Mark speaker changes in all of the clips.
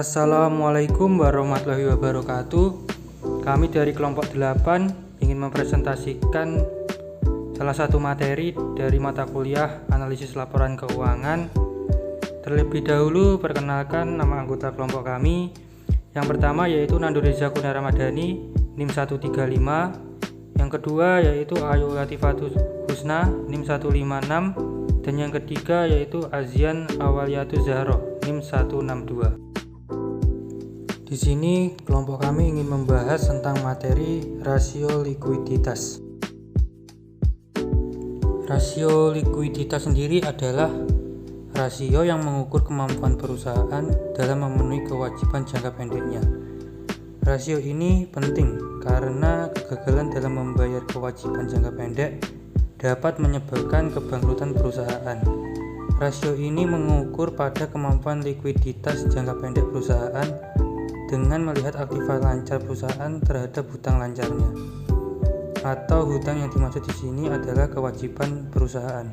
Speaker 1: Assalamualaikum warahmatullahi wabarakatuh. Kami dari kelompok 8 ingin mempresentasikan salah satu materi dari mata kuliah analisis laporan keuangan. Terlebih dahulu perkenalkan nama anggota kelompok kami. Yang pertama yaitu Nando Reza Kuna Ramadhani NIM 135. Yang kedua yaitu Ayu Latifatul Husna NIM 156. Dan yang ketiga yaitu Azian Awaliatu Zahro NIM 162. Di sini kelompok kami ingin membahas tentang materi rasio likuiditas. Rasio likuiditas sendiri adalah rasio yang mengukur kemampuan perusahaan dalam memenuhi kewajiban jangka pendeknya. Rasio ini penting karena kegagalan dalam membayar kewajiban jangka pendek dapat menyebabkan kebangkrutan perusahaan. Rasio ini mengukur pada kemampuan likuiditas jangka pendek perusahaan dengan melihat aktiva lancar perusahaan terhadap hutang lancarnya, atau hutang yang dimaksud di sini adalah kewajiban perusahaan.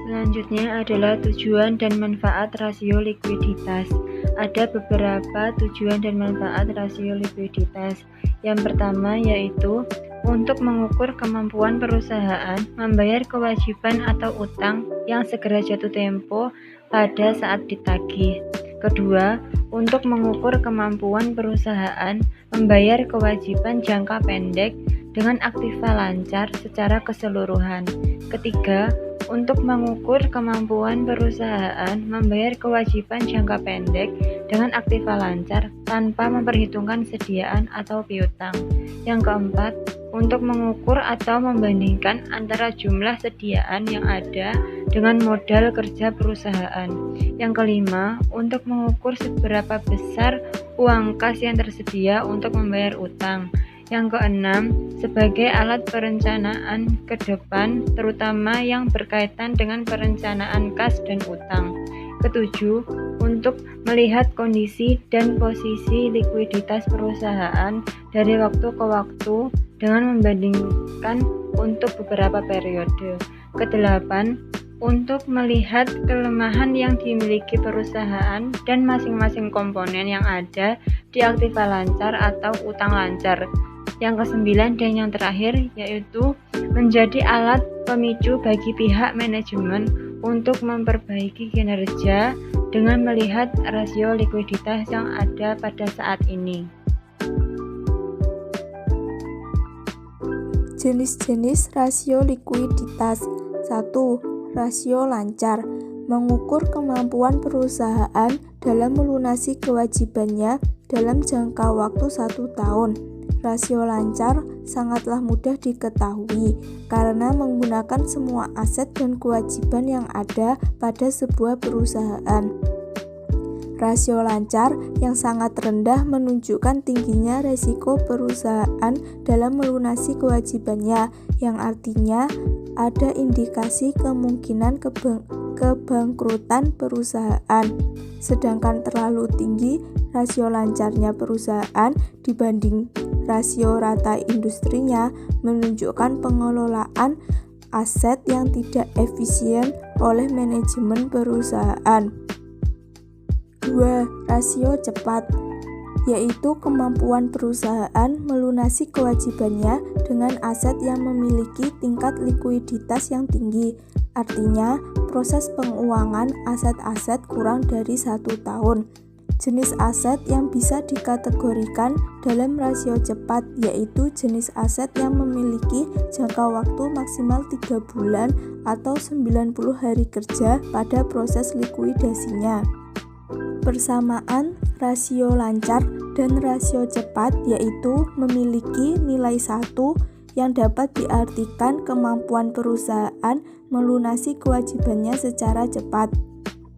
Speaker 2: Selanjutnya adalah tujuan dan manfaat rasio likuiditas. Ada beberapa tujuan dan manfaat rasio likuiditas. Yang pertama yaitu untuk mengukur kemampuan perusahaan membayar kewajiban atau utang yang segera jatuh tempo pada saat ditagih. Kedua, untuk mengukur kemampuan perusahaan membayar kewajiban jangka pendek dengan aktiva lancar secara keseluruhan. Ketiga, untuk mengukur kemampuan perusahaan membayar kewajiban jangka pendek dengan aktiva lancar tanpa memperhitungkan sediaan atau piutang. Yang keempat, untuk mengukur atau membandingkan antara jumlah sediaan yang ada dengan modal kerja perusahaan. Yang kelima, untuk mengukur seberapa besar uang kas yang tersedia untuk membayar utang. Yang keenam, sebagai alat perencanaan ke depan, terutama yang berkaitan dengan perencanaan kas dan utang. Ketujuh, untuk melihat kondisi dan posisi likuiditas perusahaan dari waktu ke waktu dengan membandingkan untuk beberapa periode. Kedelapan, untuk melihat kelemahan yang dimiliki perusahaan dan masing-masing komponen yang ada di aktiva lancar atau utang lancar. Yang kesembilan dan yang terakhir yaitu menjadi alat pemicu bagi pihak manajemen untuk memperbaiki kinerja dengan melihat rasio likuiditas yang ada pada saat ini.
Speaker 3: Jenis-jenis rasio likuiditas. 1. Rasio lancar, mengukur kemampuan perusahaan dalam melunasi kewajibannya dalam jangka waktu 1 tahun. Rasio lancar sangatlah mudah diketahui karena menggunakan semua aset dan kewajiban yang ada pada sebuah perusahaan. Rasio lancar yang sangat rendah menunjukkan tingginya resiko perusahaan dalam melunasi kewajibannya, yang artinya ada indikasi kemungkinan kebangkrutan perusahaan. Sedangkan terlalu tinggi rasio lancarnya perusahaan dibanding rasio rata industrinya menunjukkan pengelolaan aset yang tidak efisien oleh manajemen perusahaan. 2. Rasio cepat, yaitu kemampuan perusahaan melunasi kewajibannya dengan aset yang memiliki tingkat likuiditas yang tinggi. Artinya, proses penguangan aset-aset kurang dari 1 tahun. Jenis aset yang bisa dikategorikan dalam rasio cepat yaitu jenis aset yang memiliki jangka waktu maksimal 3 bulan atau 90 hari kerja pada proses likuidasinya. Persamaan rasio lancar dan rasio cepat yaitu memiliki nilai 1 yang dapat diartikan kemampuan perusahaan melunasi kewajibannya secara cepat.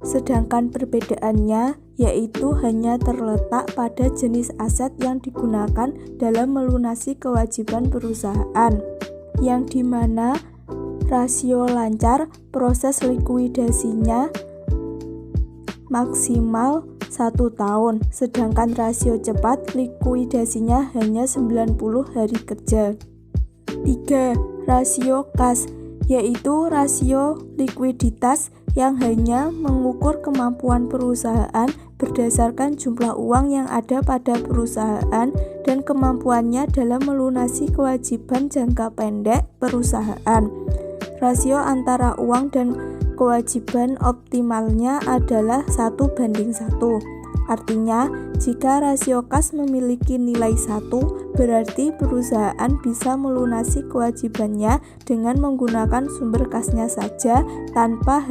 Speaker 3: Sedangkan perbedaannya yaitu hanya terletak pada jenis aset yang digunakan dalam melunasi kewajiban perusahaan, yang dimana rasio lancar proses likuidasinya maksimal 1 tahun, sedangkan rasio cepat likuidasinya hanya 90 hari kerja. 3. Rasio kas, yaitu rasio likuiditas yang hanya mengukur kemampuan perusahaan berdasarkan jumlah uang yang ada pada perusahaan dan kemampuannya dalam melunasi kewajiban jangka pendek perusahaan. Rasio antara uang dan kewajiban optimalnya adalah 1:1. Artinya, jika rasio kas memiliki nilai 1, berarti perusahaan bisa melunasi kewajibannya dengan menggunakan sumber kasnya saja tanpa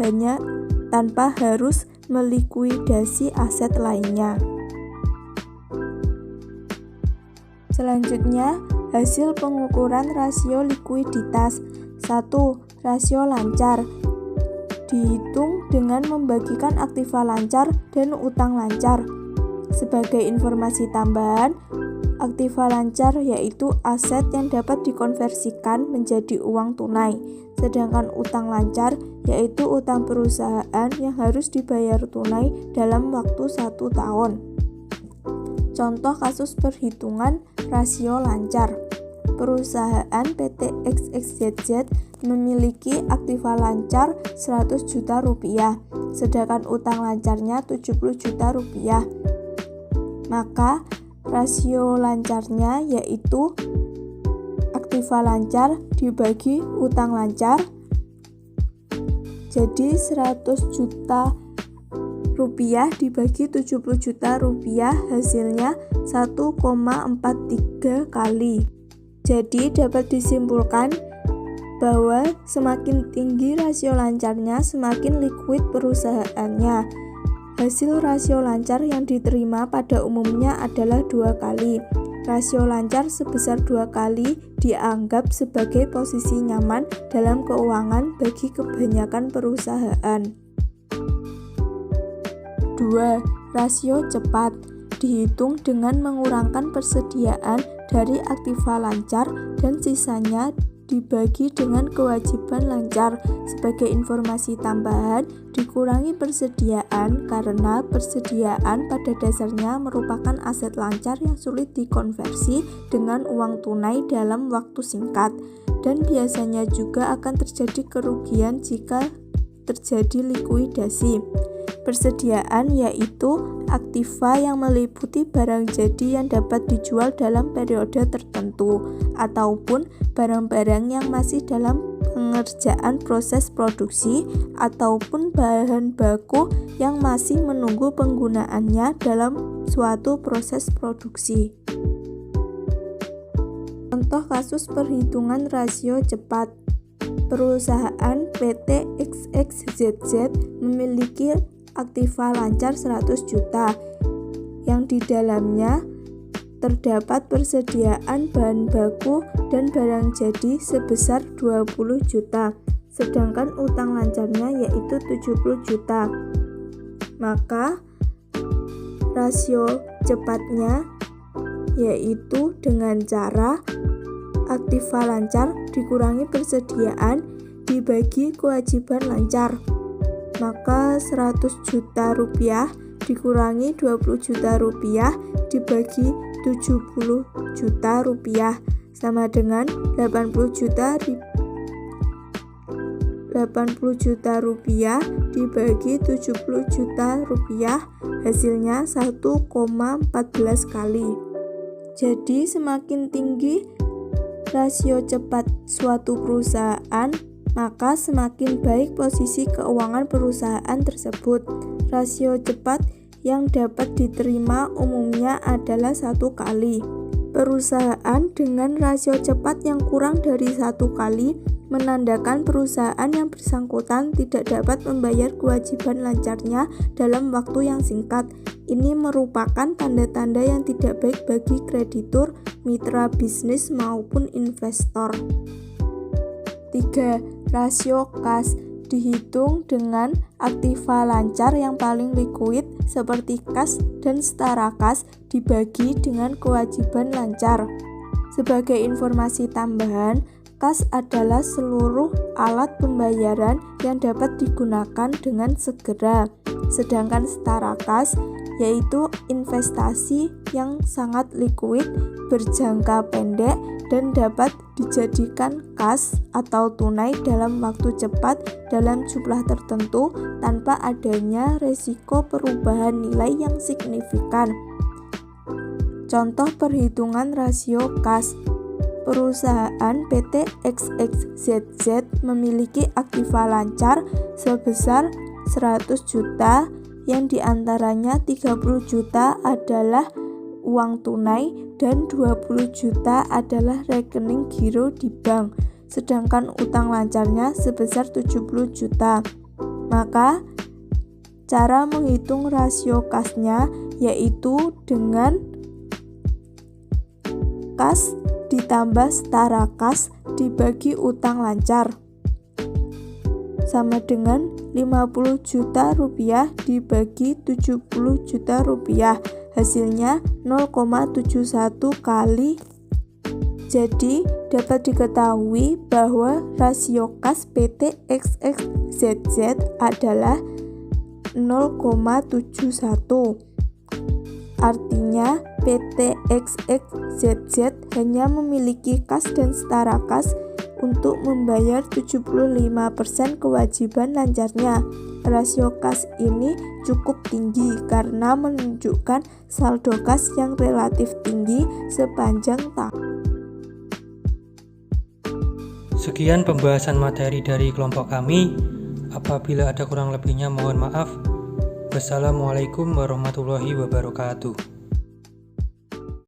Speaker 3: harus melikuidasi aset lainnya. Selanjutnya, hasil pengukuran rasio likuiditas. 1. Rasio lancar dihitung dengan membagikan aktiva lancar dan utang lancar. Sebagai informasi tambahan, aktiva lancar yaitu aset yang dapat dikonversikan menjadi uang tunai, sedangkan utang lancar yaitu utang perusahaan yang harus dibayar tunai dalam waktu 1 tahun. Contoh kasus perhitungan rasio lancar. Perusahaan PT XXZZ memiliki aktiva lancar 100 juta rupiah, sedangkan utang lancarnya 70 juta rupiah. Maka rasio lancarnya yaitu aktiva lancar dibagi utang lancar, jadi 100 juta rupiah dibagi 70 juta rupiah hasilnya 1,43 kali. Jadi dapat disimpulkan bahwa semakin tinggi rasio lancarnya, semakin liquid perusahaannya. Hasil rasio lancar yang diterima pada umumnya adalah 2 kali. Rasio lancar sebesar 2 kali dianggap sebagai posisi nyaman dalam keuangan bagi kebanyakan perusahaan. 2. Rasio cepat dihitung dengan mengurangkan persediaan dari aktiva lancar dan sisanya dibagi dengan kewajiban lancar. Sebagai informasi tambahan, dikurangi persediaan karena persediaan pada dasarnya merupakan aset lancar yang sulit dikonversi dengan uang tunai dalam waktu singkat, dan biasanya juga akan terjadi kerugian jika terjadi likuidasi. Persediaan yaitu aktiva yang meliputi barang jadi yang dapat dijual dalam periode tertentu, ataupun barang-barang yang masih dalam pengerjaan proses produksi, ataupun bahan baku yang masih menunggu penggunaannya dalam suatu proses produksi. Contoh kasus perhitungan rasio cepat. Perusahaan PT XXZZ memiliki aktiva lancar 100 juta, yang di dalamnya terdapat persediaan bahan baku dan barang jadi sebesar 20 juta, sedangkan utang lancarnya yaitu 70 juta. Maka rasio cepatnya yaitu dengan cara aktiva lancar dikurangi persediaan dibagi kewajiban lancar. Maka 100 juta rupiah dikurangi 20 juta rupiah dibagi 70 juta rupiah sama dengan 80 juta rupiah dibagi 70 juta rupiah hasilnya 1,14 kali. Jadi semakin tinggi rasio cepat suatu perusahaan, maka semakin baik posisi keuangan perusahaan tersebut. Rasio cepat yang dapat diterima umumnya adalah 1 kali. Perusahaan dengan rasio cepat yang kurang dari 1 kali menandakan perusahaan yang bersangkutan tidak dapat membayar kewajiban lancarnya dalam waktu yang singkat. Ini merupakan tanda-tanda yang tidak baik bagi kreditur, mitra bisnis maupun investor. 3. Rasio kas dihitung dengan aktiva lancar yang paling likuid seperti kas dan setara kas dibagi dengan kewajiban lancar. Sebagai informasi tambahan, kas adalah seluruh alat pembayaran yang dapat digunakan dengan segera, sedangkan setara kas yaitu investasi yang sangat likuid, berjangka pendek, dan dapat dijadikan kas atau tunai dalam waktu cepat dalam jumlah tertentu tanpa adanya resiko perubahan nilai yang signifikan. Contoh perhitungan rasio kas. Perusahaan PT XXZZ memiliki aktiva lancar sebesar 100 juta yang diantaranya 30 juta adalah uang tunai dan 20 juta adalah rekening giro di bank, sedangkan utang lancarnya sebesar 70 juta. Maka cara menghitung rasio kasnya yaitu dengan kas ditambah setara kas dibagi utang lancar sama dengan 50 juta rupiah dibagi 70 juta rupiah, hasilnya 0,71 kali. Jadi dapat diketahui bahwa rasio kas PT XXZZ adalah 0,71. Artinya PT XXZZ hanya memiliki kas dan setara kas untuk membayar 75% kewajiban lancarnya. Rasio kas ini cukup tinggi karena menunjukkan saldo kas yang relatif tinggi sepanjang tahun.
Speaker 1: Sekian pembahasan materi dari kelompok kami. Apabila ada kurang lebihnya mohon maaf. Wassalamualaikum warahmatullahi wabarakatuh.